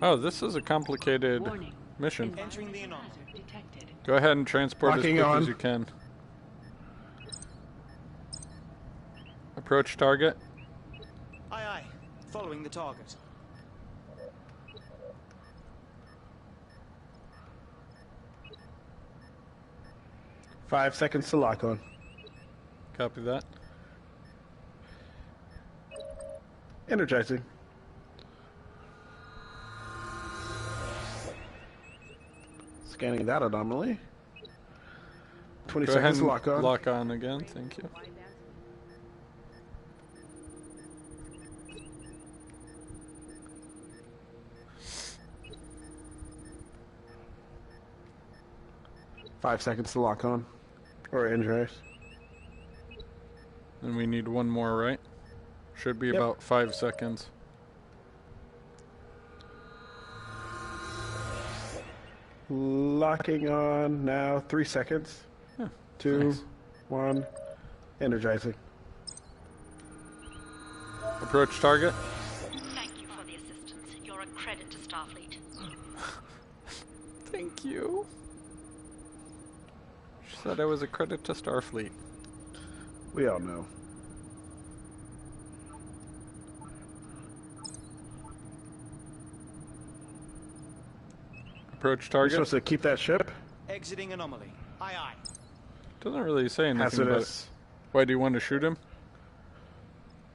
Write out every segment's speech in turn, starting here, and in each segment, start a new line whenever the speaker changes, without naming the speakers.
Oh, this is a complicated mission.
Entering the anomaly.
Go ahead and transport as quick as you can. Approach target.
Aye, aye. Following the target.
Five seconds to lock on.
Copy that.
Energizing. Scanning that anomaly. 20
Go
seconds
ahead
to lock on.
Lock on again, thank you.
Five seconds to lock on. Or energize.
And we need one more, right? Should be about 5 seconds.
Locking on now. 3 seconds.
Huh,
2,
nice.
1. Energizing.
Approach target.
Thank you for the assistance. You're a credit to Starfleet.
Thank you. She said I was a credit to Starfleet.
We all know.
Approach
You're
target.
supposed to keep that ship?
Exiting anomaly. Aye, aye.
Doesn't really say anything about it.
Hazardous.
Why do you want to shoot him?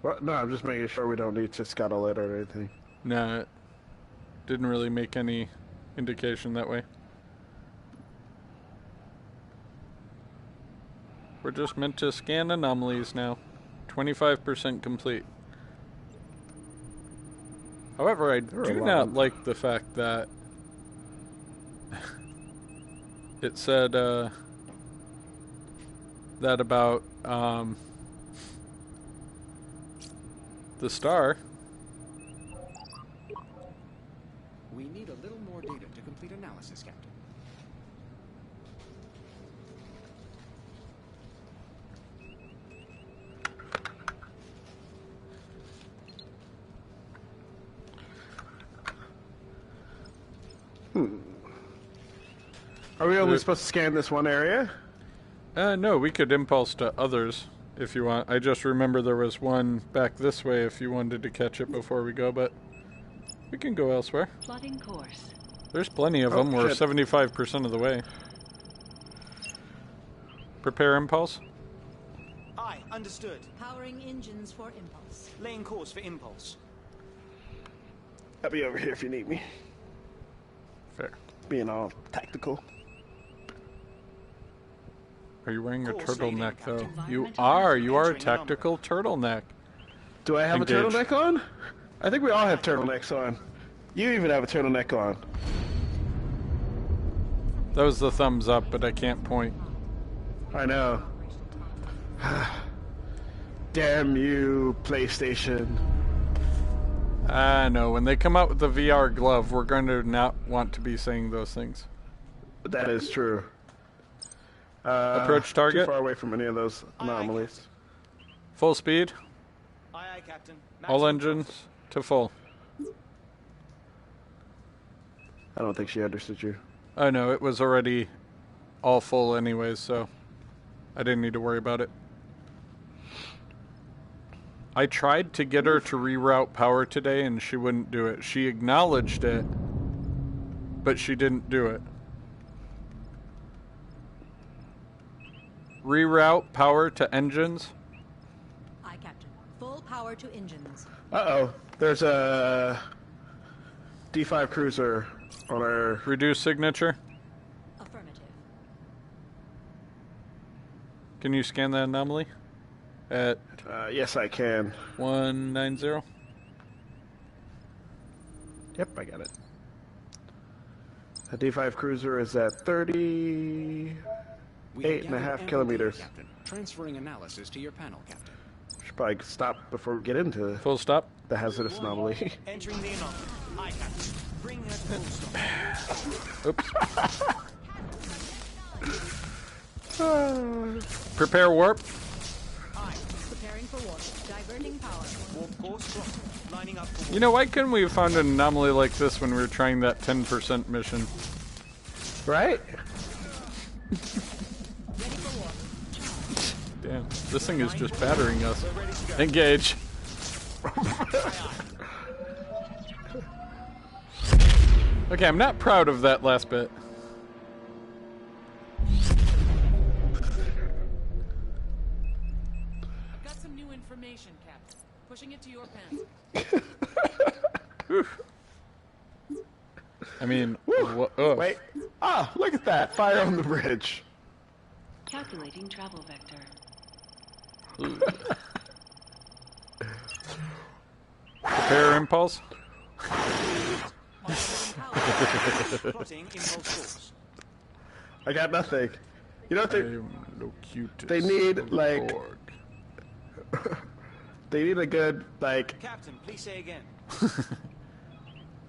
Well, no, I'm just making sure we don't need to scuttle it or anything.
Nah, it didn't really make any indication that way. We're just meant to scan anomalies now. 25% complete. However, I do not like the fact that it said that about the star.
We need a little more data to complete analysis, Captain.
Are we only supposed to scan this one area?
No, we could impulse to others if you want. I just remember there was one back this way if you wanted to catch it before we go, but we can go elsewhere.
Plotting course.
There's plenty of them. We're
shit.
75% of the way. Prepare impulse.
Aye, understood.
Powering engines for impulse.
Laying course for impulse.
I'll be over here if you need me.
Fair.
Being all tactical.
Are you wearing a
Course
turtleneck,
leading,
though?
Captain.
You are. You are a
Entering anomaly.
tactical turtleneck.
Do I have
Engage.
a turtleneck on? I think we all have turtlenecks on. You even have a turtleneck on.
That was the thumbs up, but I can't point.
I know. Damn you, PlayStation.
I know. When they come out with the VR glove, we're going to not want to be saying those things.
That is true.
Approach target.
Too far away from any of those anomalies.
Full speed.
Aye, aye, Captain.
All
Maximum
engines to full.
I don't think she understood you.
Oh no, it was already all full anyways, so I didn't need to worry about it. I tried to get her to reroute power today and she wouldn't do it. She acknowledged it, but she didn't do it. Reroute power to engines.
Aye, Captain. Full power to engines.
Uh-oh. There's a D5 cruiser on our...
Reduce signature.
Affirmative.
Can you scan that anomaly? At
yes, I can.
190.
Yep, I got it. The D5 cruiser is at 38 and a half kilometers.
Captain. Transferring analysis to your panel, Captain.
Should probably stop before we get into
Full stop.
the hazardous anomaly.
Entering the anomaly. Aye, Captain. Bring her to full stop.
Oops. Prepare warp.
Preparing for warp. Diverting power.
Warp Force blocked. Lining up for
You know, why couldn't we have found an anomaly like this when we were trying that 10% mission?
Right?
Damn, this thing is just battering us. Engage. Okay, I'm not proud of that last bit.
I've got some new information, Captain. Pushing it to your pants.
I mean,
Wait. Ah, look at that. Fire on the bridge.
Calculating travel vector.
Prepare impulse.
plotting impulse force.
I got nothing. You know what
I am no cutest
they need,
of the
like-
Borg.
they need a good, like...
Captain, please say again.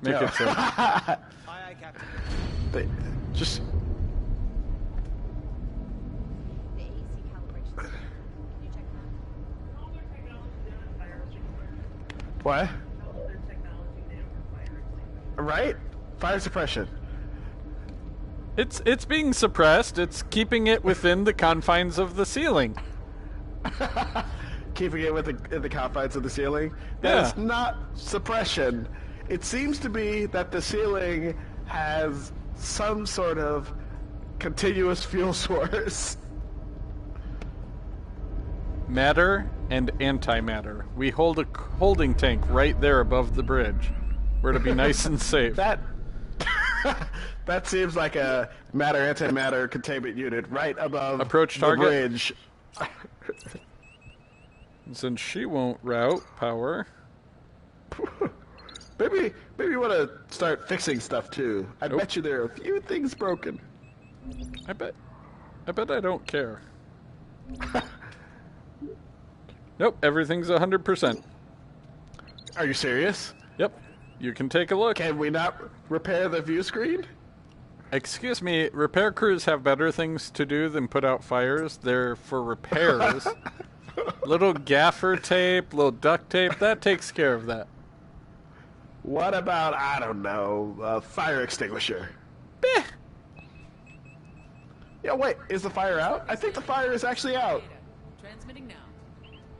Make it so.
Aye, aye, Captain.
They just...
The AC calibration. Can you check that?
What? Right? Fire suppression.
It's being suppressed. It's keeping it within the confines of the ceiling.
Keeping it in the confines of the ceiling. That is
Yeah.
not suppression. It seems to be that the ceiling has some sort of continuous fuel source.
Matter and antimatter. We hold a holding tank right there above the bridge. We're to be nice and safe.
That that seems like a matter-antimatter containment unit right above
Approach
the
target.
bridge.
Since she won't route power.
Maybe you want to start fixing stuff too. I
Nope.
bet you there are a few things broken.
I bet I don't care. Nope, everything's 100%.
Are you serious?
Yep. You can take a look.
Can we not repair the view screen?
Excuse me, repair crews have better things to do than put out fires. They're for repairs. Little gaffer tape, little duct tape, that takes care of that.
What about, I don't know, a fire extinguisher?
Beh.
Yeah, wait, is the fire out? I think the fire is actually out.
Transmitting now.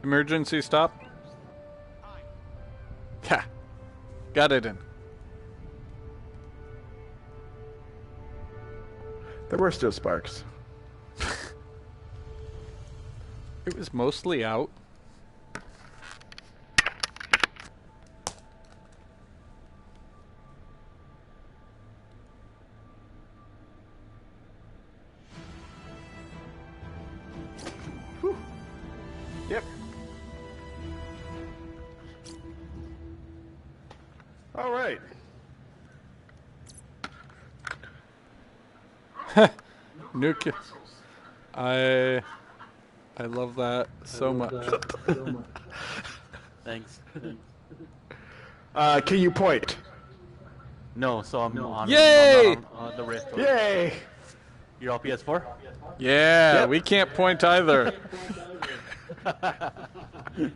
Emergency stop. Ha. Got it in.
There were still sparks.
It was mostly out.
Yep. All right.
Nuke. I love that so much.
Thanks.
Can you point?
No, so I'm on,
Yay!
I'm not on the Rift.
Yay!
You're all PS4?
Yeah,
Yep.
we can't point either.
His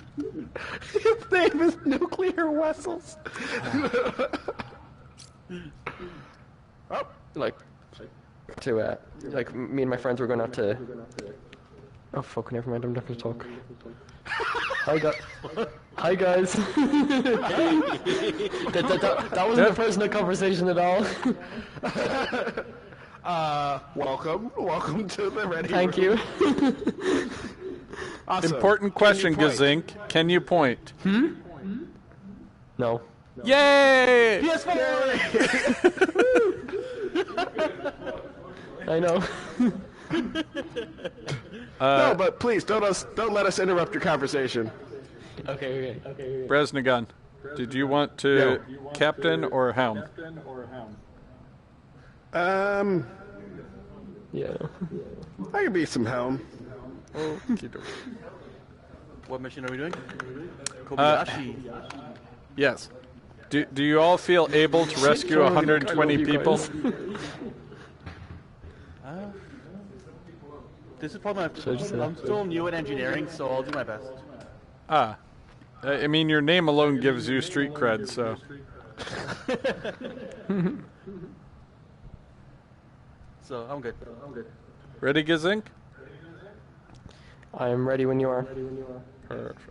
name is Nuclear Vessels. Oh,
Like, me and my friends were going out to... Oh, fuck, never mind, I'm not going to talk. Hi, guys. that wasn't a personal conversation at all.
welcome to the Ready
Thank
Room.
you.
Awesome.
Important question,
Can you point?
Gazink. Can you point?
No.
Yay!
I know.
No, but please don't let us interrupt your conversation.
Okay.
Bresnagon, did you want to captain or helm?
Yeah.
I could be some helm.
Okey-doke.
What mission are we doing? Kobayashi.
Yes. Do you all feel able to rescue 120 people?
This is probably
Should I just say
I'm still new at engineering, so I'll do my best.
Ah. I mean, your name alone gives you street cred, so.
So I'm good.
Ready, Gazink?
I am ready when you are.
Perfect.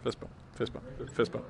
Fist bump, fist bump, fist bump.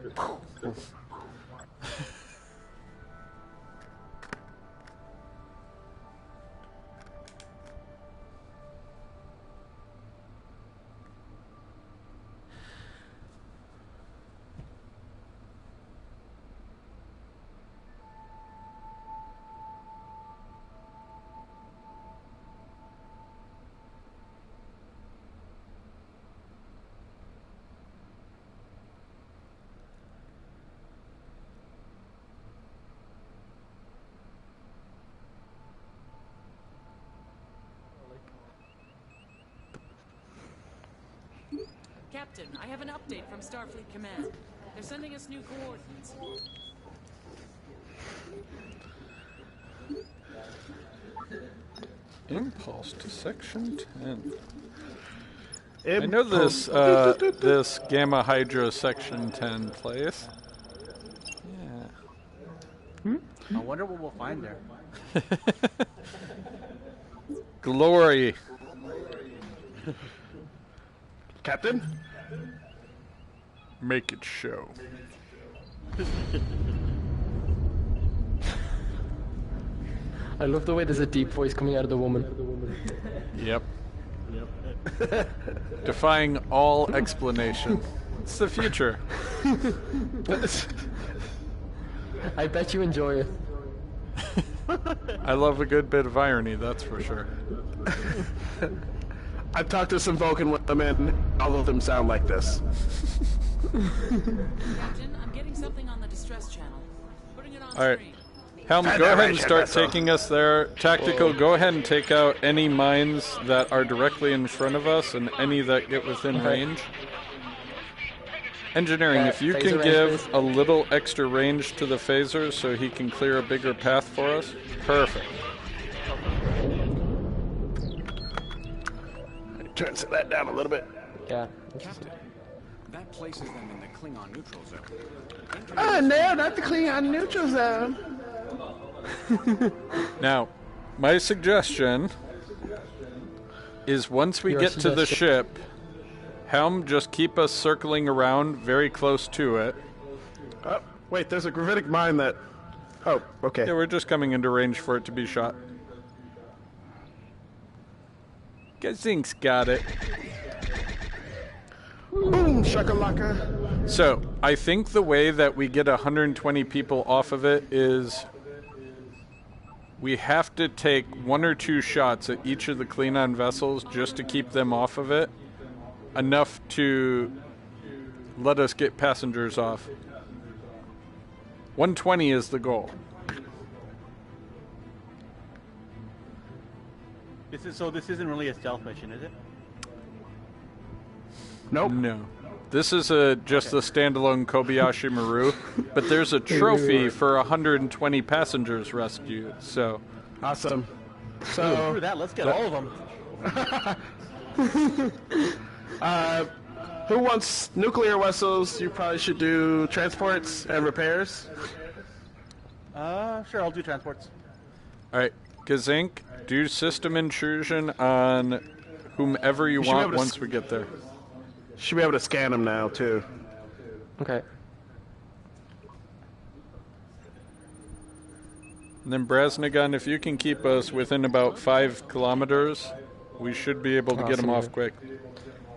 Captain, I have an update from Starfleet Command. They're sending us new coordinates.
Impulse to section 10. I
Impulse.
know this this Gamma Hydra section 10 place. Yeah.
I wonder what we'll find there.
Glory.
Captain?
Make it show.
I love the way there's a deep voice coming out of the woman.
Yep. Defying all explanation. It's the future.
I bet you enjoy it.
I love a good bit of irony, that's for sure.
I've talked to some Vulcan women. All of them sound like this.
Captain, I'm getting something on the distress channel. Putting it on
All right.
screen.
Helm, go ahead and start taking us there. Tactical, go ahead and take out any mines that are directly in front of us and any that get within range. Engineering, if you can give a little extra range to the phaser so he can clear a bigger path for us. Perfect.
Turn that down a little bit.
Yeah.
Captain, that places them in the Klingon neutral zone.
Oh no, not the Klingon neutral zone.
Now, my suggestion is once we get to the ship, Helm, just keep us circling around very close to it.
Oh, wait, there's a gravitic mine that... Oh, okay.
Yeah, we're just coming into range for it to be shot. Gazink's got it.
Boom, shakalaka.
So, I think the way that we get 120 people off of it is we have to take 1 or 2 shots at each of the Klingon vessels just to keep them off of it. Enough to let us get passengers off. 120 is the goal.
This isn't really a stealth mission, is it?
Nope.
No. This is just a standalone Kobayashi Maru, but there's a trophy for 120 passengers rescued, so...
Awesome.
Screw
So,
that, let's get all of them.
who wants nuclear vessels? You probably should do transports and repairs.
Sure, I'll do transports.
Alright, Gazink, do system intrusion on whomever you
should be
want
able to
once we get there.
Should be able to scan them now, too.
Okay.
And then Brasnagan, if you can keep us within about 5 kilometers, we should be able to get them off quick.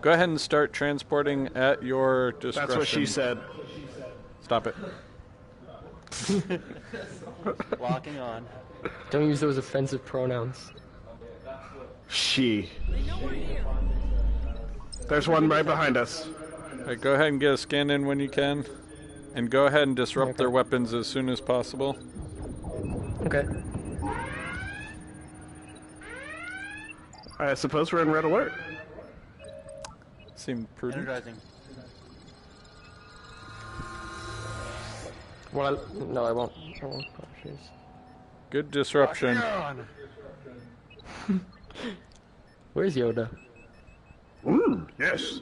Go ahead and start transporting at your discretion.
That's what she said.
Stop it.
Locking on.
Don't use those offensive pronouns.
She. There's one right behind us.
Alright, go ahead and get a scan in when you can. And go ahead and disrupt their weapons as soon as possible.
Okay.
I suppose we're in red alert.
Seemed prudent.
Energizing.
Well, no, I won't. I won't. Oh, jeez.
Good disruption.
Where's Yoda?
Yes.